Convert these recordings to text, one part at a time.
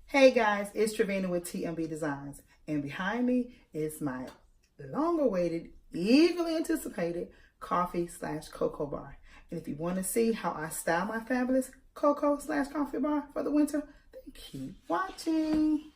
Hey guys, it's Trevina with TMB Designs, and behind me is my long-awaited, eagerly anticipated coffee/cocoa bar. And if you want to see how I style my fabulous cocoa/coffee bar for the winter, then keep watching.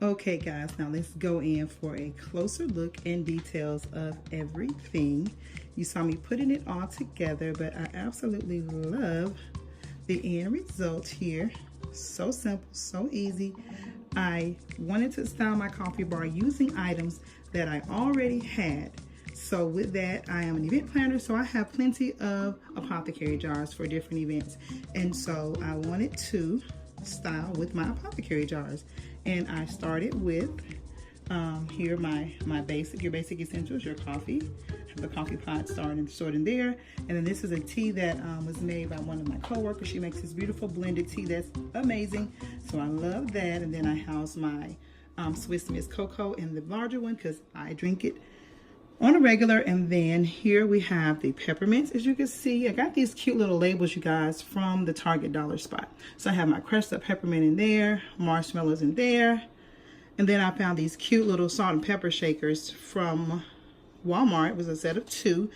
Okay guys, now let's go in for a closer look and details of everything. You saw me putting it all together, but I absolutely love the end result here. So simple, so easy. I wanted to style my coffee bar using items that I already had. So with that, I am an event planner, so I have plenty of apothecary jars for different events. And so I wanted to style with my apothecary jars. And I started with here my basic, your basic essentials, your coffee. Have the coffee pot stored in there. And then this is a tea that was made by one of my coworkers. She makes this beautiful blended tea that's amazing. So I love that. And then I house my Swiss Miss Cocoa in the larger one because I drink it on a regular. And then here we have the peppermints. As you can see, I got these cute little labels, you guys, from the Target dollar spot. So I have my crushed up peppermint in there, marshmallows in there, and then I found these cute little salt and pepper shakers from Walmart. It was a set of 2,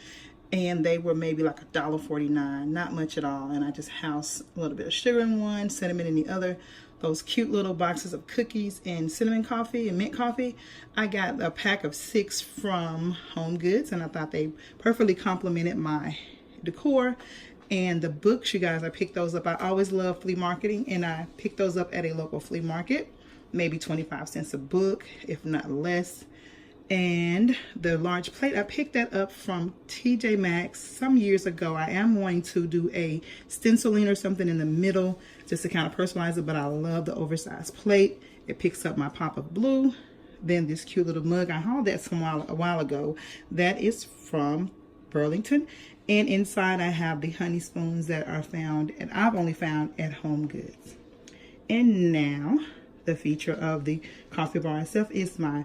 and they were maybe like $1.49, not much at all. And I just housed a little bit of sugar in one, cinnamon in the other. Those cute little boxes of cookies and cinnamon coffee and mint coffee. I got a pack of 6 from Home Goods, and I thought they perfectly complemented my decor. And the books, you guys, I picked those up. I always love flea marketing, and I picked those up at a local flea market, maybe 25 cents a book, if not less. And the large plate, I picked that up from TJ Maxx some years ago. I am wanting to do a stenciling or something in the middle just to kind of personalize it, but I love the oversized plate. It picks up my pop of blue. Then this cute little mug, I hauled that a while ago. That is from Burlington. And inside I have the honey spoons that are found, and I've only found at Home Goods. And now the feature of the coffee bar itself is my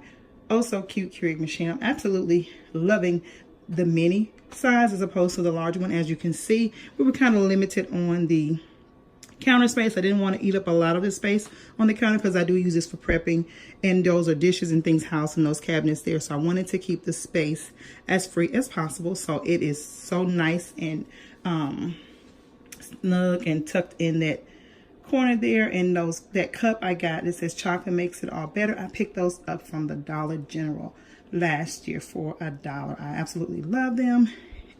oh so cute Keurig machine. I'm absolutely loving the mini size as opposed to the large one. As you can see, we were kind of limited on the counter space. I didn't want to eat up a lot of the space on the counter because I do use this for prepping, and those are dishes and things housed in those cabinets there. So I wanted to keep the space as free as possible. So it is so nice and snug and tucked in that corner there. And that cup I got, it says chocolate makes it all better. I picked those up from the Dollar General last year for $1. I absolutely love them.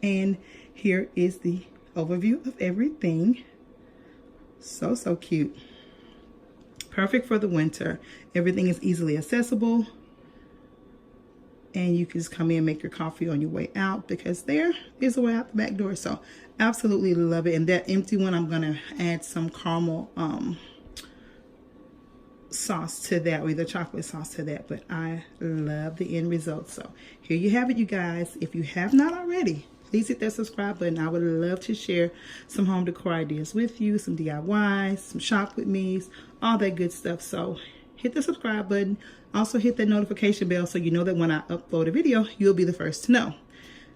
And here is the overview of everything. So cute. Perfect for the winter. Everything is easily accessible. And you can just come in and make your coffee on your way out, because there is a way out the back door. So absolutely love it. And that empty one, I'm going to add some caramel sauce to that, or either chocolate sauce to that. But I love the end result. So here you have it, you guys. If you have not already, please hit that subscribe button. I would love to share some home decor ideas with you, some DIYs, some shop with me's, all that good stuff. So hit the subscribe button. Also hit that notification bell so you know that when I upload a video, you'll be the first to know.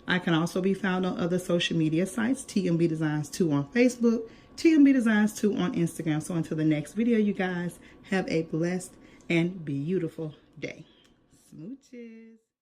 I can also be found on other social media sites, TMB Designs 2 on Facebook, TMB Designs 2 on Instagram. So until the next video, you guys, have a blessed and beautiful day. Smooches.